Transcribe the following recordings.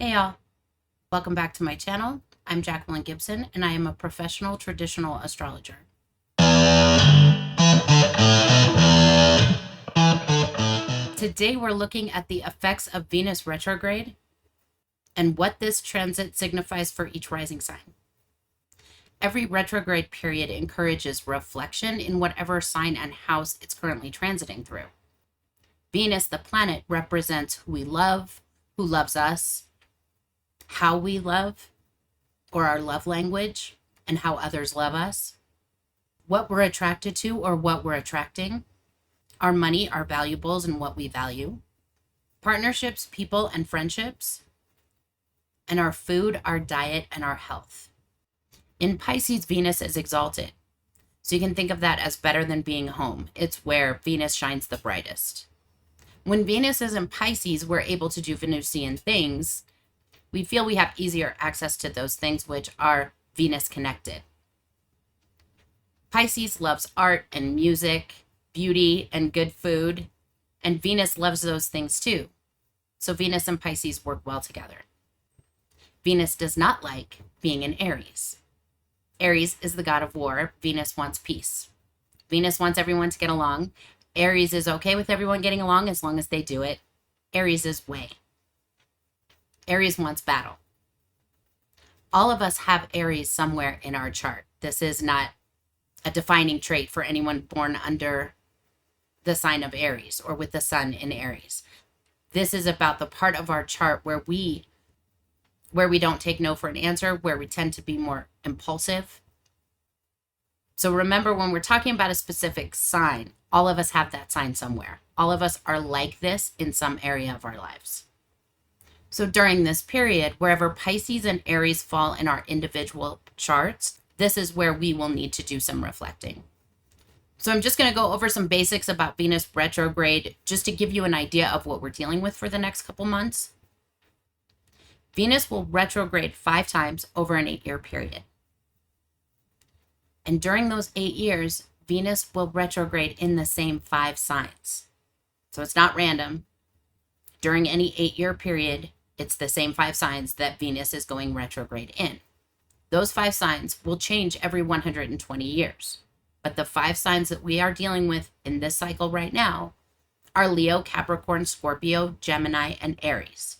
Hey y'all, welcome back to my channel. I'm Jacqueline Gibson and I am a professional traditional astrologer. Today we're looking at the effects of Venus retrograde and what this transit signifies for each rising sign. Every retrograde period encourages reflection in whatever sign and house it's currently transiting through. Venus, the planet, represents who we love, who loves us, how we love, or our love language, and how others love us, what we're attracted to or what we're attracting, our money, our valuables, and what we value, partnerships, people, and friendships, and our food, our diet, and our health. In Pisces, Venus is exalted. So you can think of that as better than being home. It's where Venus shines the brightest. When Venus is in Pisces, we're able to do Venusian things. We feel we have easier access to those things which are Venus connected. Pisces loves art and music, beauty and good food, and Venus loves those things too. So Venus and Pisces work well together. Venus does not like being in Aries. Aries is the god of war. Venus wants peace. Venus wants everyone to get along. Aries is okay with everyone getting along as long as they do it. Aries is way. Aries wants battle. All of us have Aries somewhere in our chart. This is not a defining trait for anyone born under the sign of Aries or with the sun in Aries. This is about the part of our chart where we don't take no for an answer, where we tend to be more impulsive. So remember, when we're talking about a specific sign, all of us have that sign somewhere. All of us are like this in some area of our lives. So during this period, wherever Pisces and Aries fall in our individual charts, this is where we will need to do some reflecting. So I'm just going to go over some basics about Venus retrograde, just to give you an idea of what we're dealing with for the next couple months. Venus will retrograde 5 times over an 8-year period. And during those 8 years, Venus will retrograde in the same 5 signs. So it's not random. During any 8-year period, it's the same 5 signs that Venus is going retrograde in. Those 5 signs will change every 120 years. But the 5 signs that we are dealing with in this cycle right now are Leo, Capricorn, Scorpio, Gemini, and Aries.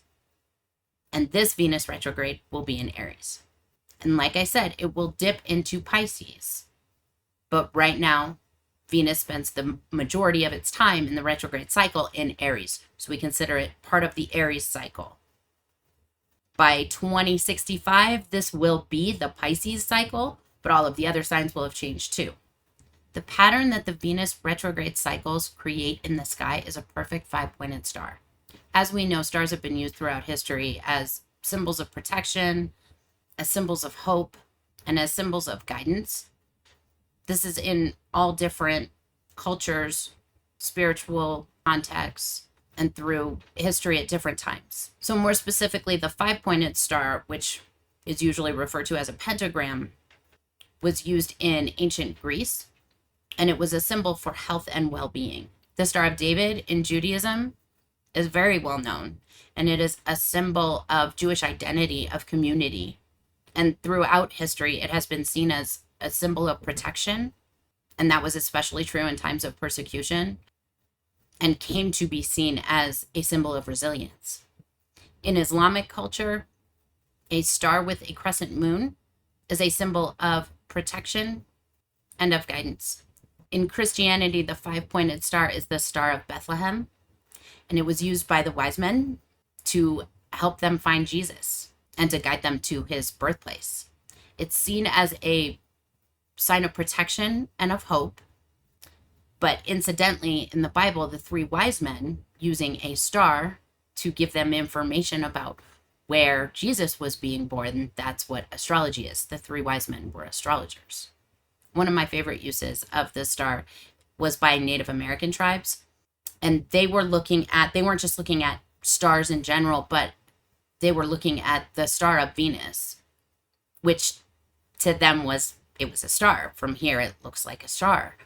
And this Venus retrograde will be in Aries. And like I said, it will dip into Pisces. But right now, Venus spends the majority of its time in the retrograde cycle in Aries. So we consider it part of the Aries cycle. By 2065, this will be the Pisces cycle, but all of the other signs will have changed too. The pattern that the Venus retrograde cycles create in the sky is a perfect 5-pointed star. As we know, stars have been used throughout history as symbols of protection, as symbols of hope, and as symbols of guidance. This is in all different cultures, spiritual contexts, and through history at different times. So more specifically, the 5-pointed star, which is usually referred to as a pentagram, was used in ancient Greece, and it was a symbol for health and well-being. The Star of David in Judaism is very well known, and it is a symbol of Jewish identity, of community. And throughout history, it has been seen as a symbol of protection, and that was especially true in times of persecution, and came to be seen as a symbol of resilience. In Islamic culture, a star with a crescent moon is a symbol of protection and of guidance. In Christianity, the 5-pointed star is the Star of Bethlehem, and it was used by the wise men to help them find Jesus and to guide them to his birthplace. It's seen as a sign of protection and of hope. But incidentally, in the Bible, the 3 wise men using a star to give them information about where Jesus was being born, that's what astrology is. The 3 wise men were astrologers. One of my favorite uses of the star was by Native American tribes. And they weren't just looking at stars in general, but they were looking at the star of Venus, which to them was a star. From here, it looks like a star.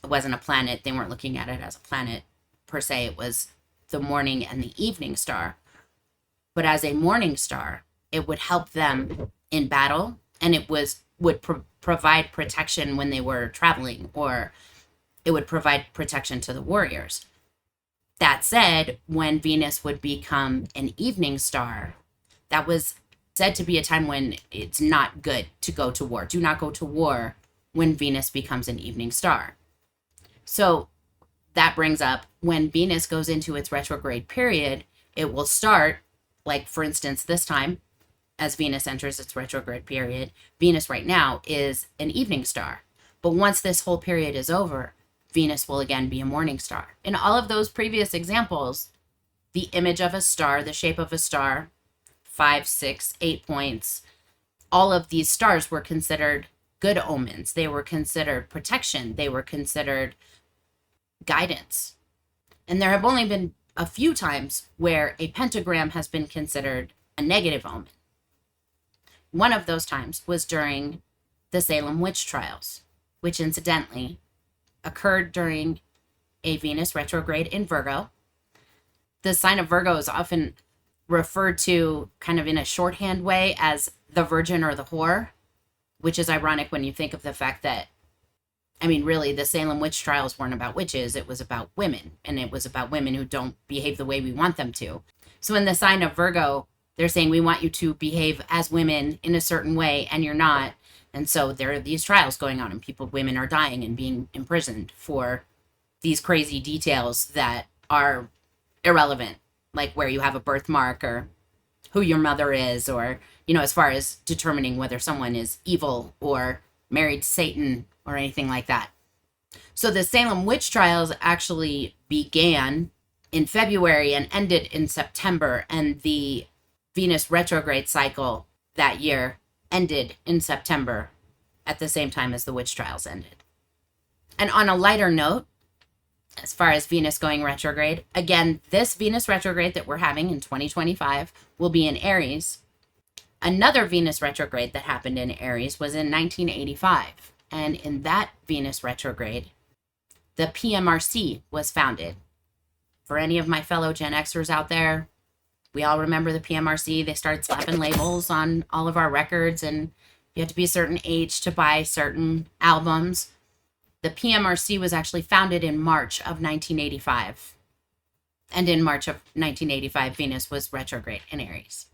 It wasn't a planet. They weren't looking at it as a planet per se. It was the morning and the evening star. But as a morning star, it would help them in battle, and it would provide protection when they were traveling, or it would provide protection to the warriors. That said, when Venus would become an evening star, that was said to be a time when it's not good to go to war. Do not go to war when Venus becomes an evening star. So that brings up, when Venus goes into its retrograde period, it will start, like for instance, this time, as Venus enters its retrograde period, Venus right now is an evening star. But once this whole period is over, Venus will again be a morning star. In all of those previous examples, the image of a star, the shape of a star, 5, 6, 8 points, all of these stars were considered good omens. They were considered protection. They were considered guidance. And there have only been a few times where a pentagram has been considered a negative omen. One of those times was during the Salem witch trials, which incidentally occurred during a Venus retrograde in Virgo. The sign of Virgo is often referred to kind of in a shorthand way as the virgin or the whore, which is ironic when you think of the fact that, I mean, really, the Salem witch trials weren't about witches. It was about women, and it was about women who don't behave the way we want them to. So in the sign of Virgo, they're saying we want you to behave as women in a certain way, and you're not. And so there are these trials going on, and women are dying and being imprisoned for these crazy details that are irrelevant, like where you have a birthmark or who your mother is, or, as far as determining whether someone is evil or married to Satan or anything like that. So the Salem witch trials actually began in February and ended in September, and the Venus retrograde cycle that year ended in September at the same time as the witch trials ended. And on a lighter note, as far as Venus going retrograde, again, this Venus retrograde that we're having in 2025 will be in Aries. Another Venus retrograde that happened in Aries was in 1985. And in that Venus retrograde, the PMRC was founded. For any of my fellow Gen Xers out there, we all remember the PMRC. They started slapping labels on all of our records, and you had to be a certain age to buy certain albums. The PMRC was actually founded in March of 1985. And in March of 1985, Venus was retrograde in Aries.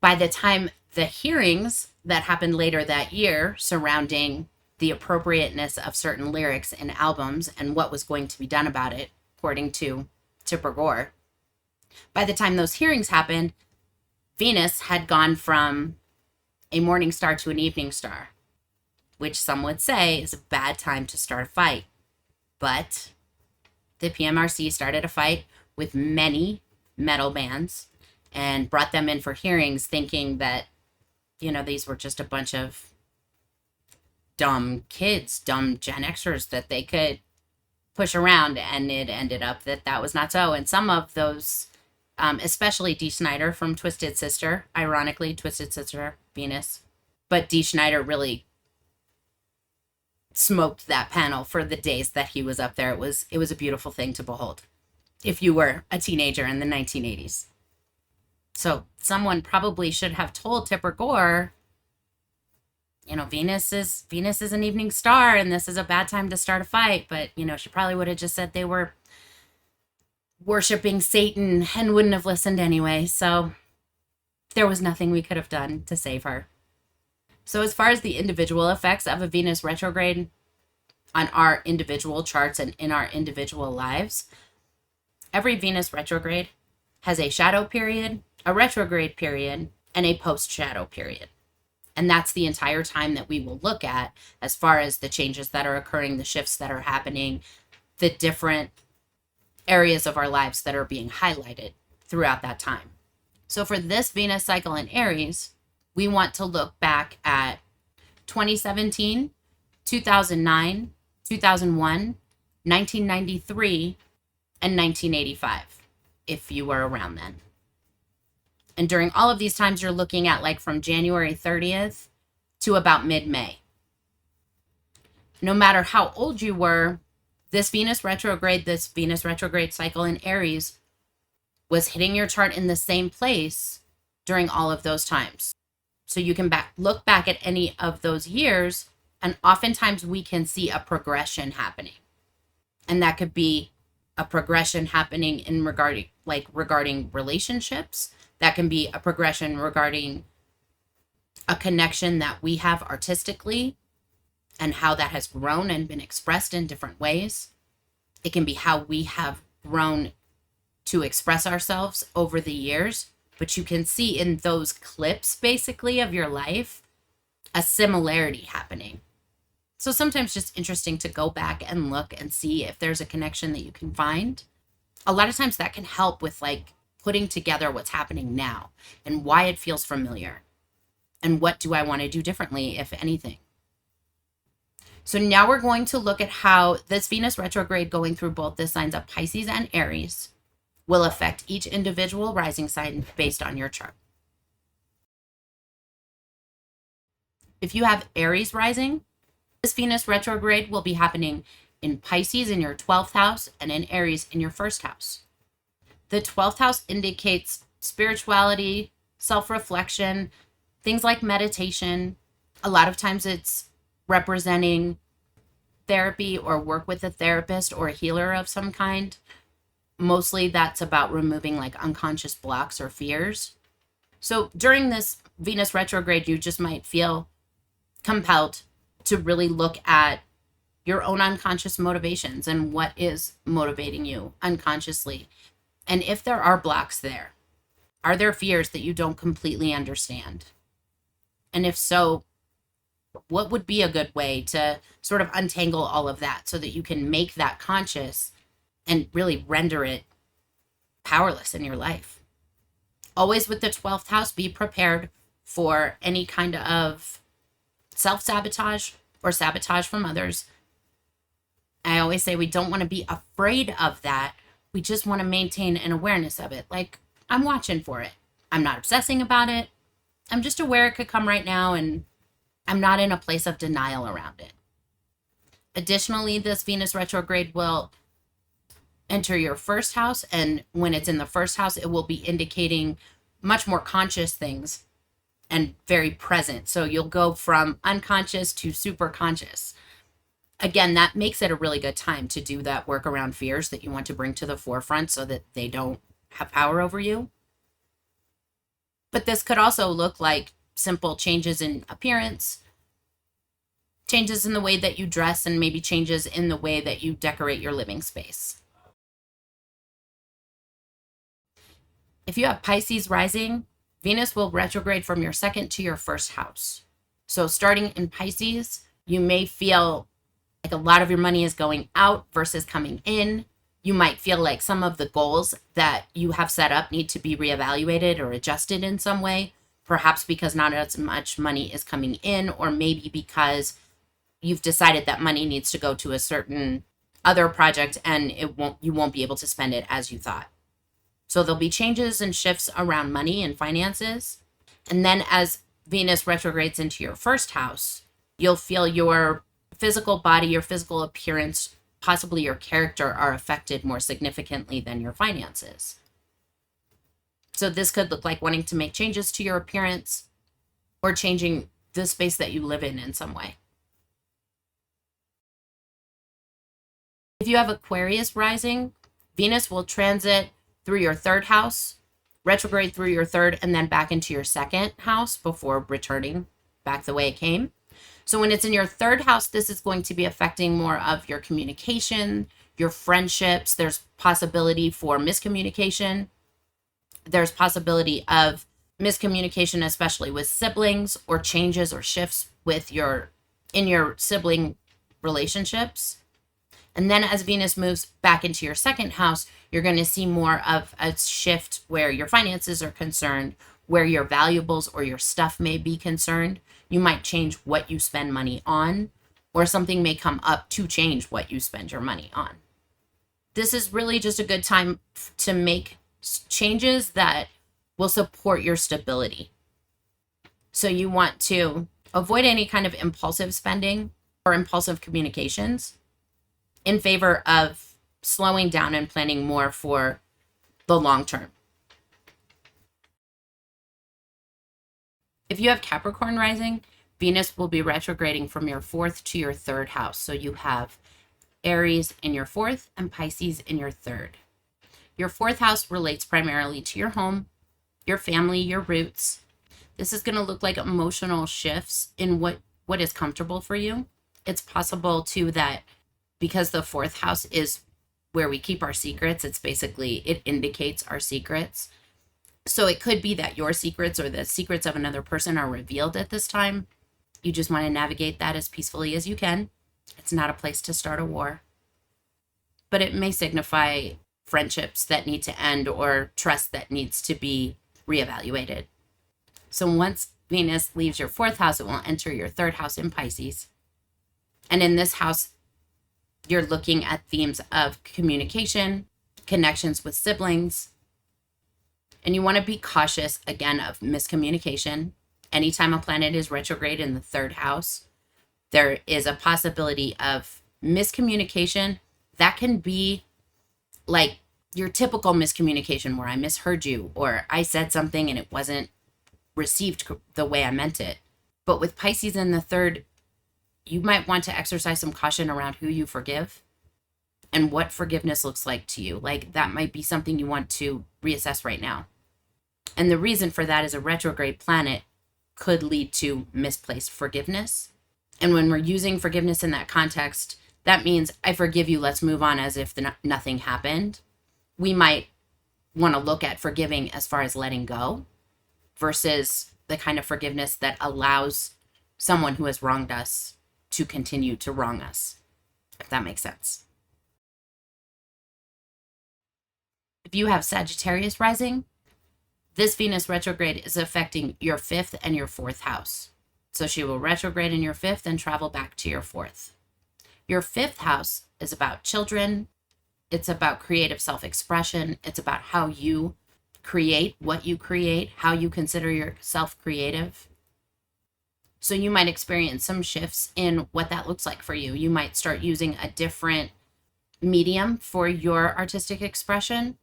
By the time the hearings that happened later that year surrounding the appropriateness of certain lyrics in albums and what was going to be done about it, according to Tipper Gore, by the time those hearings happened, Venus had gone from a morning star to an evening star, which some would say is a bad time to start a fight. But the PMRC started a fight with many metal bands and brought them in for hearings, thinking that, these were just a bunch of dumb kids, dumb Gen Xers that they could push around. And it ended up that was not so. And some of those, especially Dee Snider from Twisted Sister, ironically, Twisted Sister, Venus. But Dee Snider really smoked that panel for the days that he was up there. It was a beautiful thing to behold if you were a teenager in the 1980s. So someone probably should have told Tipper Gore, Venus is an evening star and this is a bad time to start a fight. But, she probably would have just said they were worshiping Satan and wouldn't have listened anyway. So there was nothing we could have done to save her. So as far as the individual effects of a Venus retrograde on our individual charts and in our individual lives, every Venus retrograde has a shadow period, a retrograde period, and a post-shadow period. And that's the entire time that we will look at as far as the changes that are occurring, the shifts that are happening, the different areas of our lives that are being highlighted throughout that time. So for this Venus cycle in Aries, we want to look back at 2017, 2009, 2001, 1993, and 1985, if you were around then. And during all of these times, you're looking at like from January 30th to about mid-May. No matter how old you were, this Venus retrograde cycle in Aries was hitting your chart in the same place during all of those times. So you can look back at any of those years, and oftentimes we can see a progression happening. And that could be a progression happening in regarding relationships. That can be a progression regarding a connection that we have artistically and how that has grown and been expressed in different ways. It can be how we have grown to express ourselves over the years. But you can see in those clips, basically, of your life, a similarity happening. So sometimes just interesting to go back and look and see if there's a connection that you can find. A lot of times that can help with like putting together what's happening now and why it feels familiar. And what do I want to do differently, if anything? So now we're going to look at how this Venus retrograde going through both the signs of Pisces and Aries will affect each individual rising sign based on your chart. If you have Aries rising, this Venus retrograde will be happening in Pisces in your 12th house and in Aries in your 1st house. The 12th house indicates spirituality, self-reflection, things like meditation. A lot of times it's representing therapy or work with a therapist or a healer of some kind. Mostly that's about removing like unconscious blocks or fears. So during this Venus retrograde, you just might feel compelled to really look at your own unconscious motivations and what is motivating you unconsciously. And if there are blocks there, are there fears that you don't completely understand? And if so, what would be a good way to sort of untangle all of that so that you can make that conscious and really render it powerless in your life? Always with the 12th house, be prepared for any kind of self-sabotage or sabotage from others. I always say we don't want to be afraid of that. We just want to maintain an awareness of it. Like, I'm watching for it. I'm not obsessing about it. I'm just aware it could come right now, and I'm not in a place of denial around it. Additionally, this Venus retrograde will enter your 1st house, and when it's in the 1st house, it will be indicating much more conscious things and very present. So you'll go from unconscious to super conscious. Again, that makes it a really good time to do that work around fears that you want to bring to the forefront so that they don't have power over you. But this could also look like simple changes in appearance, changes in the way that you dress, and maybe changes in the way that you decorate your living space. If you have Pisces rising, Venus will retrograde from your 2nd to your 1st house. So starting in Pisces, you may feel like a lot of your money is going out versus coming in. You might feel like some of the goals that you have set up need to be reevaluated or adjusted in some way, perhaps because not as much money is coming in, or maybe because you've decided that money needs to go to a certain other project and you won't be able to spend it as you thought. So there'll be changes and shifts around money and finances. And then as Venus retrogrades into your 1st house, you'll feel your physical body, your physical appearance, possibly your character are affected more significantly than your finances. So this could look like wanting to make changes to your appearance or changing the space that you live in some way. If you have Aquarius rising, Venus will transit through your 3rd house, retrograde through your 3rd, and then back into your 2nd house before returning back the way it came. So when it's in your 3rd house, this is going to be affecting more of your communication, your friendships. There's possibility for miscommunication. There's possibility of miscommunication, especially with siblings, or changes or shifts with in your sibling relationships. And then as Venus moves back into your 2nd house, you're going to see more of a shift where your finances are concerned, where your valuables or your stuff may be concerned. You might change what you spend money on, or something may come up to change what you spend your money on. This is really just a good time to make changes that will support your stability. So you want to avoid any kind of impulsive spending or impulsive communications in favor of slowing down and planning more for the long term. If you have Capricorn rising, Venus will be retrograding from your 4th to your 3rd house. So you have Aries in your 4th and Pisces in your 3rd. Your 4th house relates primarily to your home, your family, your roots. This is going to look like emotional shifts in what is comfortable for you. It's possible too that because the 4th house is where we keep our secrets, it indicates our secrets. So it could be that your secrets or the secrets of another person are revealed at this time. You just want to navigate that as peacefully as you can. It's not a place to start a war. But it may signify friendships that need to end or trust that needs to be reevaluated. So once Venus leaves your 4th house, it will enter your 3rd house in Pisces. And in this house, you're looking at themes of communication, connections with siblings, and you want to be cautious, again, of miscommunication. Anytime a planet is retrograde in the 3rd house, there is a possibility of miscommunication. That can be like your typical miscommunication where I misheard you or I said something and it wasn't received the way I meant it. But with Pisces in the 3rd, you might want to exercise some caution around who you forgive and what forgiveness looks like to you. Like that might be something you want to reassess right now. And the reason for that is a retrograde planet could lead to misplaced forgiveness. And when we're using forgiveness in that context, that means I forgive you, let's move on as if nothing happened. We might want to look at forgiving as far as letting go versus the kind of forgiveness that allows someone who has wronged us to continue to wrong us, if that makes sense. If you have Sagittarius rising, this Venus retrograde is affecting your 5th and your 4th house. So she will retrograde in your 5th and travel back to your 4th. Your 5th house is about children. It's about creative self-expression. It's about how you create what you create, how you consider yourself creative. So you might experience some shifts in what that looks like for you. You might start using a different medium for your artistic expression.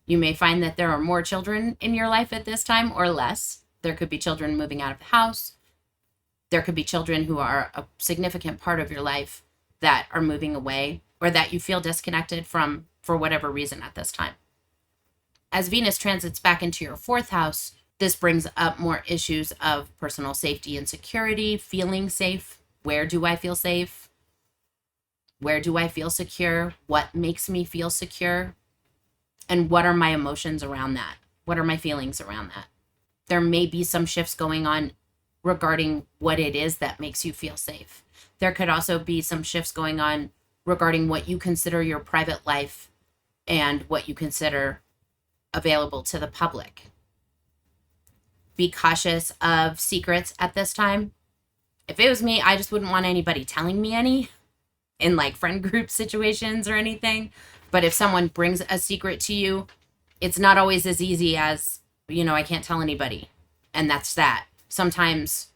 You may find that there are more children in your life at this time or less. There could be children moving out of the house. There could be children who are a significant part of your life that are moving away or that you feel disconnected from for whatever reason at this time. As Venus transits back into your 4th house, this brings up more issues of personal safety and security, feeling safe. Where do I feel safe? Where do I feel secure? What makes me feel secure? And what are my emotions around that? What are my feelings around that? There may be some shifts going on regarding what it is that makes you feel safe. There could also be some shifts going on regarding what you consider your private life and what you consider available to the public. Be cautious of secrets at this time. If it was me, I just wouldn't want anybody telling me any in like friend group situations or anything. But if someone brings a secret to you, it's not always as easy as, I can't tell anybody. And that's that. Sometimes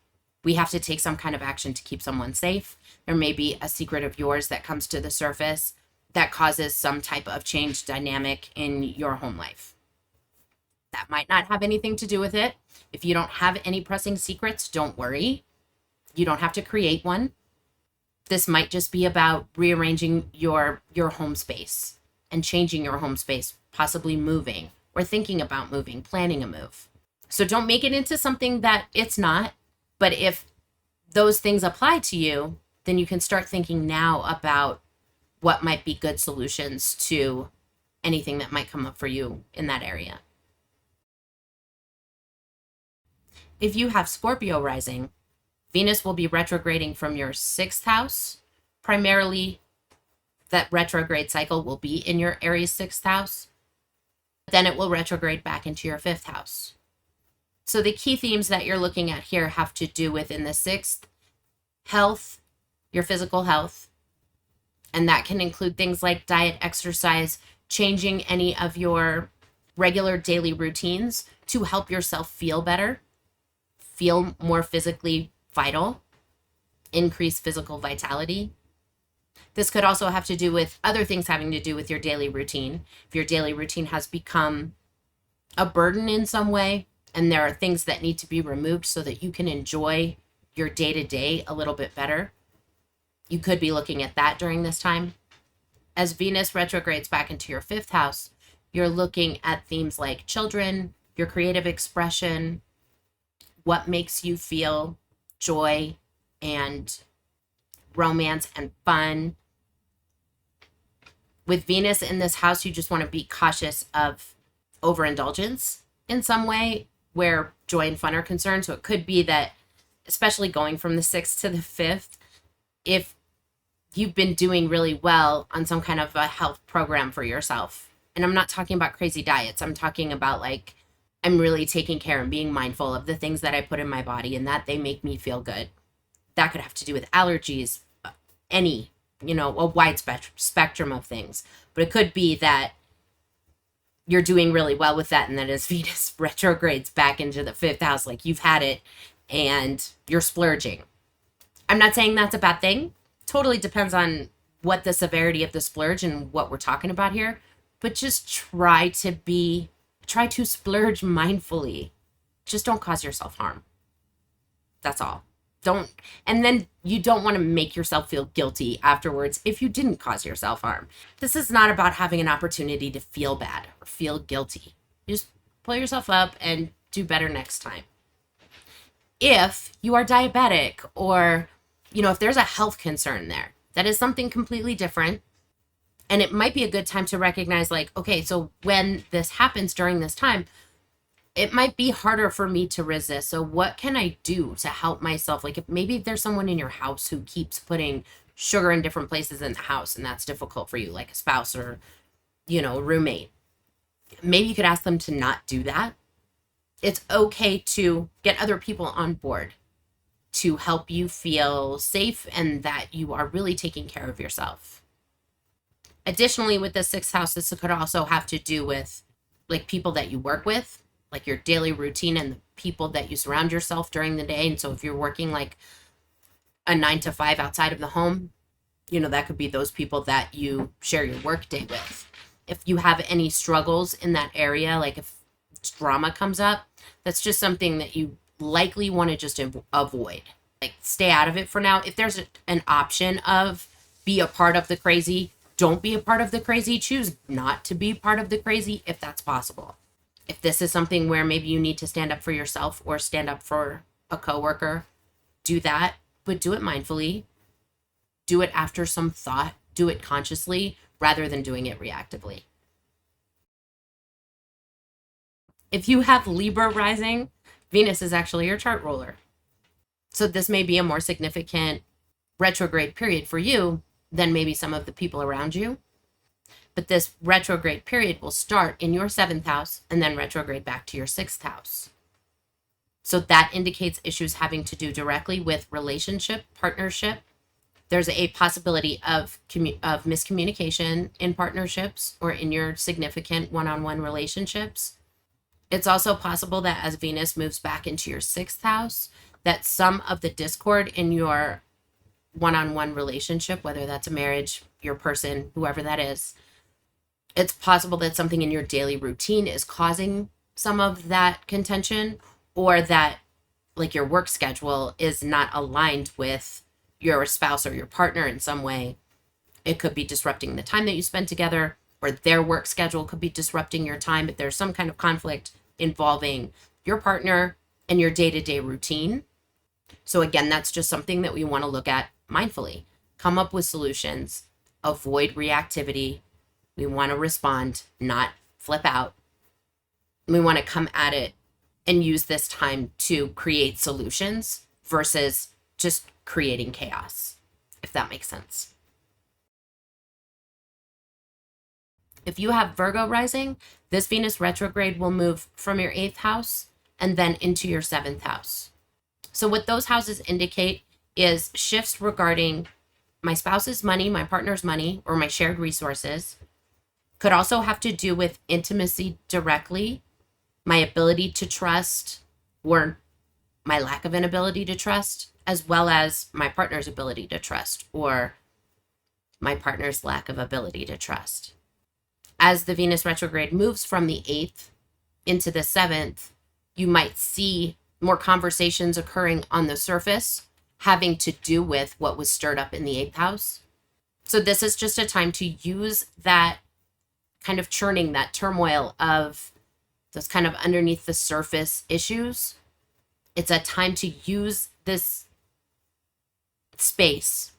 we have to take some kind of action to keep someone safe. There may be a secret of yours that comes to the surface that causes some type of change dynamic in your home life. That might not have anything to do with it. If you don't have any pressing secrets, don't worry. You don't have to create one. This might just be about rearranging your home space and changing your home space, possibly moving or thinking about moving, planning a move. So don't make it into something that it's not. But if those things apply to you, then you can start thinking now about what might be good solutions to anything that might come up for you in that area. If you have Scorpio rising, Venus will be retrograding from your 6th house. Primarily, that retrograde cycle will be in your Aries 6th house. Then it will retrograde back into your 5th house. So the key themes that you're looking at here have to do with in the 6th, health, your physical health. And that can include things like diet, exercise, changing any of your regular daily routines to help yourself feel better, feel more physically vital, increase physical vitality. This could also have to do with other things having to do with your daily routine. If your daily routine has become a burden in some way, and there are things that need to be removed so that you can enjoy your day-to-day a little bit better, you could be looking at that during this time. As Venus retrogrades back into your 5th house, you're looking at themes like children, your creative expression, what makes you feel joy and romance and fun. With Venus in this house, you just want to be cautious of overindulgence in some way where joy and fun are concerned. So it could be that, especially going from the 6th to the 5th, if you've been doing really well on some kind of a health program for yourself, and I'm not talking about crazy diets, I'm talking about like, I'm really taking care and being mindful of the things that I put in my body and that they make me feel good. That could have to do with allergies, any, a wide spectrum of things. But it could be that you're doing really well with that, and then as Venus retrogrades back into the 5th house, like you've had it and you're splurging. I'm not saying that's a bad thing. Totally depends on what the severity of the splurge and what we're talking about here. But just try to splurge mindfully. Just don't cause yourself harm. That's all. And then you don't want to make yourself feel guilty afterwards if you didn't cause yourself harm. This is not about having an opportunity to feel bad or feel guilty. You just pull yourself up and do better next time. If you are diabetic or, if there's a health concern there, that is something completely different. And it might be a good time to recognize like, okay, so when this happens during this time, it might be harder for me to resist. So what can I do to help myself? Like if maybe there's someone in your house who keeps putting sugar in different places in the house and that's difficult for you, like a spouse or, a roommate. Maybe you could ask them to not do that. It's okay to get other people on board to help you feel safe and that you are really taking care of yourself. Additionally, with the 6th house, this could also have to do with like people that you work with, like your daily routine and the people that you surround yourself during the day. And so if you're working like a 9 to 5 outside of the home, that could be those people that you share your work day with. If you have any struggles in that area, like if drama comes up, that's just something that you likely want to just avoid. Like stay out of it for now. If there's an option of be a part of the crazy, don't be a part of the crazy. Choose not to be part of the crazy if that's possible. If this is something where maybe you need to stand up for yourself or stand up for a coworker, do that, but do it mindfully. Do it after some thought. Do it consciously rather than doing it reactively. If you have Libra Rising, Venus is actually your chart ruler. So this may be a more significant retrograde period for you than maybe some of the people around you. But this retrograde period will start in your 7th house and then retrograde back to your 6th house. So that indicates issues having to do directly with relationship, partnership. There's a possibility of miscommunication in partnerships or in your significant one-on-one relationships. It's also possible that as Venus moves back into your 6th house, that some of the discord in your one-on-one relationship, whether that's a marriage, your person, whoever that is, it's possible that something in your daily routine is causing some of that contention, or that like your work schedule is not aligned with your spouse or your partner in some way. It could be disrupting the time that you spend together, or their work schedule could be disrupting your time. If there's some kind of conflict involving your partner and your day-to-day routine. So again, that's just something that we want to look at mindfully. Come up with solutions, avoid reactivity. We want to respond, not flip out. We want to come at it and use this time to create solutions versus just creating chaos, if that makes sense. If you have Virgo rising, this Venus retrograde will move from your 8th house and then into your 7th house. So what those houses indicate is shifts regarding my spouse's money, my partner's money, or my shared resources. Could also have to do with intimacy directly, my ability to trust, or my lack of inability to trust, as well as my partner's ability to trust, or my partner's lack of ability to trust. As the Venus retrograde moves from the 8th into the 7th, You might see more conversations occurring on the surface having to do with what was stirred up in the 8th house. So this is just a time to use that kind of churning, that turmoil of those kind of underneath the surface issues. It's a time to use this space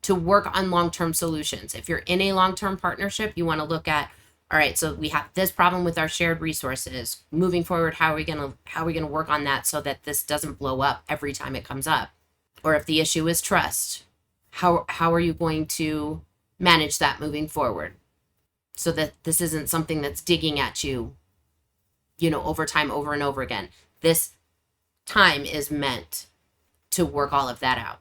to work on long-term solutions. If you're in a long-term partnership, you want to look at, all right, so we have this problem with our shared resources. Moving forward, how are we gonna work on that so that this doesn't blow up every time it comes up? Or if the issue is trust, how are you going to manage that moving forward so that this isn't something that's digging at you, over time, over and over again? This time is meant to work all of that out.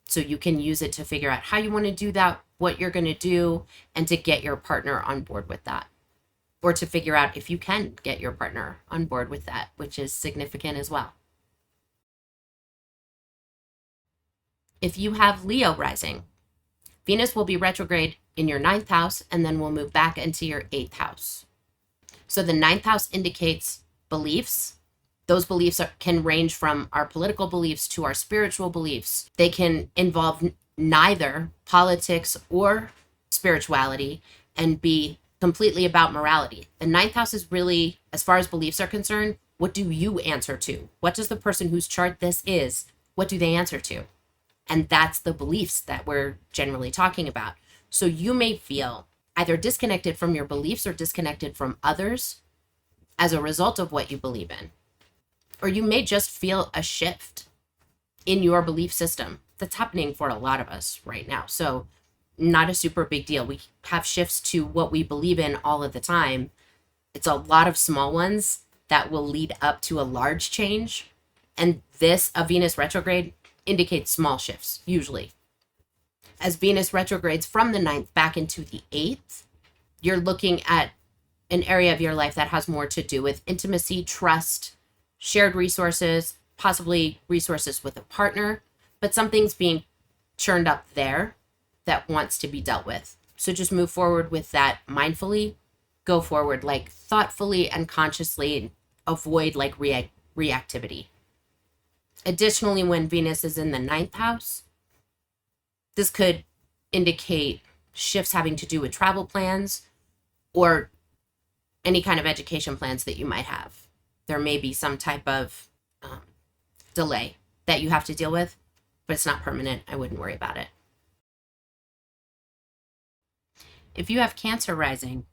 So you can use it to figure out how you want to do that, what you're going to do, and to get your partner on board with that. Or to figure out if you can get your partner on board with that, which is significant as well. If you have Leo rising, Venus will be retrograde in your 9th house and then will move back into your 8th house. So the 9th house indicates beliefs. Those beliefs can range from our political beliefs to our spiritual beliefs. They can involve neither politics or spirituality and be completely about morality. The 9th house is really, as far as beliefs are concerned, what do you answer to? What does the person whose chart this is, what do they answer to? And that's the beliefs that we're generally talking about. So you may feel either disconnected from your beliefs or disconnected from others as a result of what you believe in. Or you may just feel a shift in your belief system. That's happening for a lot of us right now. So not a super big deal. We have shifts to what we believe in all of the time. It's a lot of small ones that will lead up to a large change. And a Venus retrograde, indicates small shifts, usually. As Venus retrogrades from the 9th back into the 8th, you're looking at an area of your life that has more to do with intimacy, trust, shared resources, possibly resources with a partner, but something's being churned up there that wants to be dealt with. So just move forward with that mindfully, go forward like thoughtfully and consciously, avoid like reactivity. Additionally, when Venus is in the 9th house, this could indicate shifts having to do with travel plans or any kind of education plans that you might have. There may be some type of delay that you have to deal with, but it's not permanent. I wouldn't worry about it. If you have Cancer rising,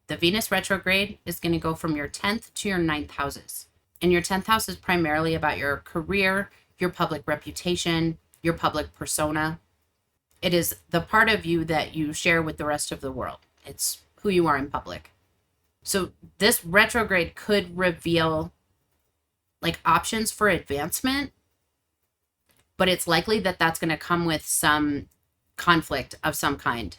the Venus retrograde is going to go from your 10th to your 9th houses. And your 10th house is primarily about your career, your public reputation, your public persona. It is the part of you that you share with the rest of the world. It's who you are in public. So this retrograde could reveal like options for advancement, but it's likely that that's going to come with some conflict of some kind.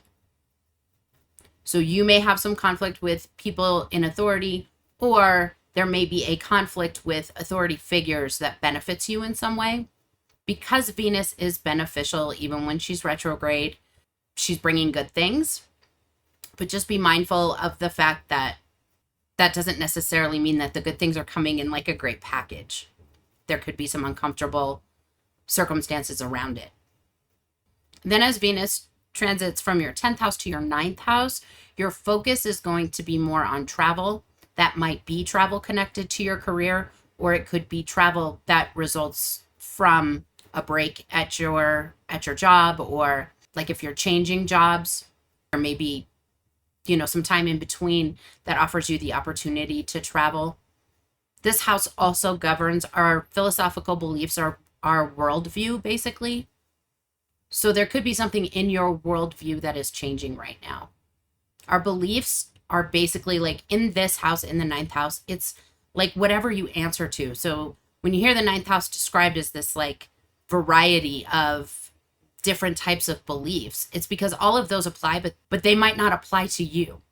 So you may have some conflict with people in authority, or there may be a conflict with authority figures that benefits you in some way. Because Venus is beneficial, even when she's retrograde, she's bringing good things. But just be mindful of the fact that that doesn't necessarily mean that the good things are coming in like a great package. There could be some uncomfortable circumstances around it. Then as Venus transits from your 10th house to your 9th house, your focus is going to be more on travel. That might be travel connected to your career, or it could be travel that results from a break at your job, or like if you're changing jobs, or maybe, some time in between that offers you the opportunity to travel. This house also governs our philosophical beliefs, our worldview, basically. So there could be something in your worldview that is changing right now. Our beliefs are basically like in this house, in the 9th house, it's like whatever you answer to. So when you hear the 9th house described as this like variety of different types of beliefs, it's because all of those apply, but they might not apply to you.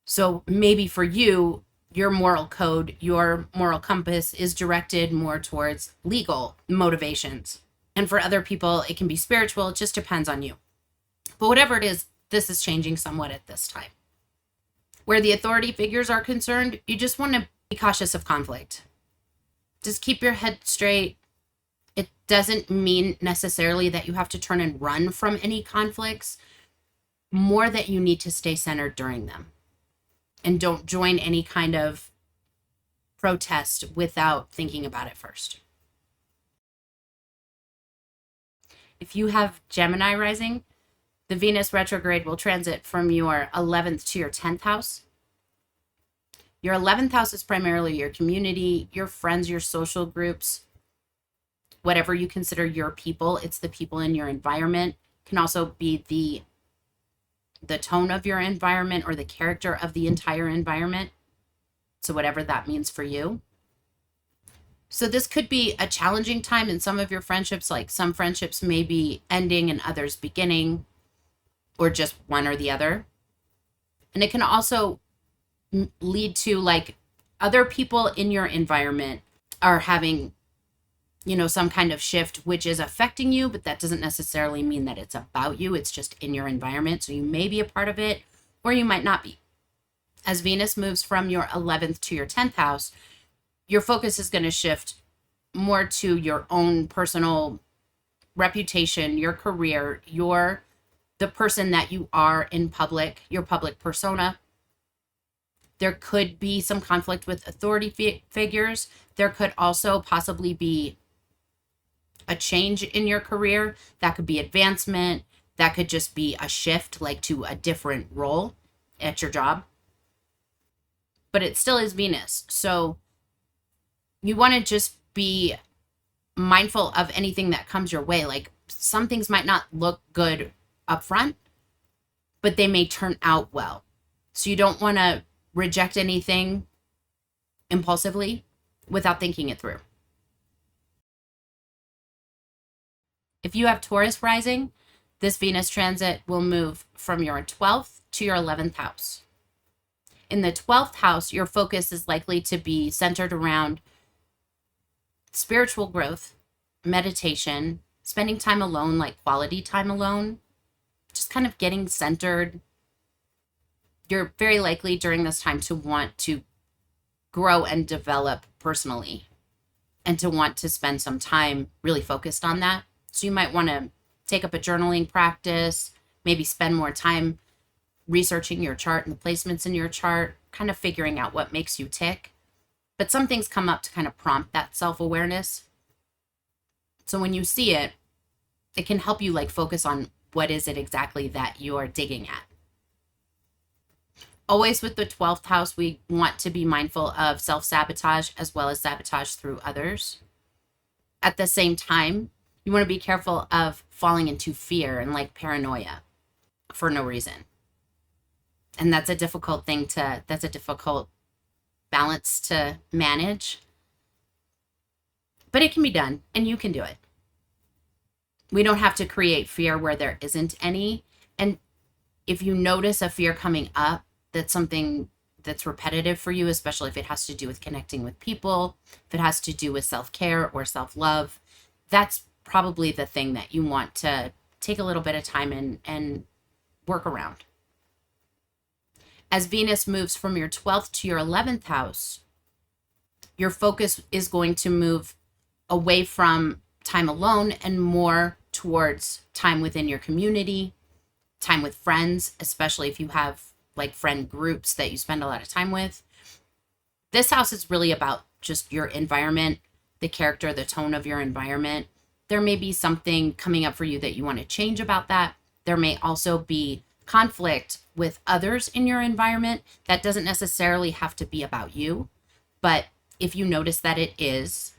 So maybe for you, your moral code, your moral compass is directed more towards legal motivations. And for other people, it can be spiritual. It just depends on you. But whatever it is, this is changing somewhat at this time. Where the authority figures are concerned, you just want to Be cautious of conflict. Just keep your head straight. It doesn't mean necessarily that you have to turn and run from any conflicts, more that you need to stay centered during them. And don't join any kind of protest without thinking about it first. If you have Gemini rising, the Venus retrograde will transit from your 11th to your 10th house. Your 11th house is primarily your community, your friends, your social groups, whatever you consider your people. It's the people in your environment. It can also be the tone of your environment or the character of the entire environment. So whatever that means for you. So this could be a challenging time in some of your friendships. Like some friendships may be ending and others beginning, or just one or the other. And it can also lead to like other people in your environment are having, some kind of shift, which is affecting you, but that doesn't necessarily mean that it's about you. It's just in your environment. So you may be a part of it, or you might not be. As Venus moves from your 11th to your 10th house, your focus is going to shift more to your own personal reputation, your career, the person that you are in public, your public persona. There could be some conflict with authority figures. There could also possibly be a change in your career. That could be advancement. That could just be a shift, like to a different role at your job. But it still is Venus. So you want to just be mindful of anything that comes your way. Like some things might not look good up front, but they may turn out well. So you don't want to reject anything impulsively without thinking it through. If you have Taurus rising, this Venus transit will move from your 12th to your 11th house. In the 12th house, your focus is likely to be centered around spiritual growth, meditation, spending time alone, like quality time alone, just kind of getting centered. You're very likely during this time to want to grow and develop personally and to want to spend some time really focused on that. So you might want to take up a journaling practice, maybe spend more time researching your chart and the placements in your chart, kind of figuring out what makes you tick. But some things come up to kind of prompt that self-awareness. So when you see it, it can help you like focus on what is it exactly that you're digging at. Always with the 12th house, we want to be mindful of self-sabotage as well as sabotage through others. At the same time, you want to be careful of falling into fear and like paranoia for no reason. And that's a difficult balance to manage. But it can be done and you can do it. We don't have to create fear where there isn't any. And if you notice a fear coming up, that's something that's repetitive for you, especially if it has to do with connecting with people, if it has to do with self-care or self-love, that's probably the thing that you want to take a little bit of time and work around. As Venus moves from your 12th to your 11th house, your focus is going to move away from time alone and more towards time within your community, time with friends, especially if you have like friend groups that you spend a lot of time with. This house is really about just your environment, the character, the tone of your environment. There may be something coming up for you that you want to change about that. There may also be conflict with others in your environment. That doesn't necessarily have to be about you, but if you notice that it is,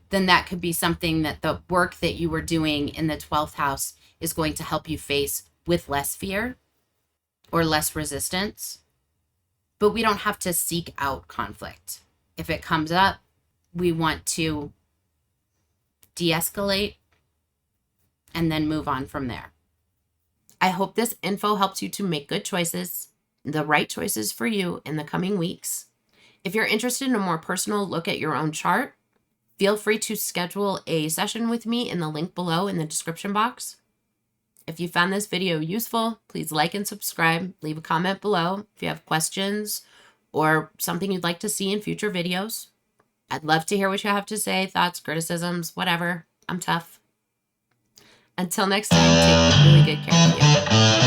then that could be something that the work that you were doing in the 12th house is going to help you face with less fear or less resistance. But we don't have to seek out conflict. If it comes up, we want to de-escalate and then move on from there. I hope this info helps you to make good choices, the right choices for you in the coming weeks. If you're interested in a more personal look at your own chart, feel free to schedule a session with me in the link below in the description box. If you found this video useful, please like and subscribe, leave a comment below. If you have questions or something you'd like to see in future videos. I'd love to hear what you have to say, thoughts, criticisms, whatever. I'm tough. Until next time, take really good care of you.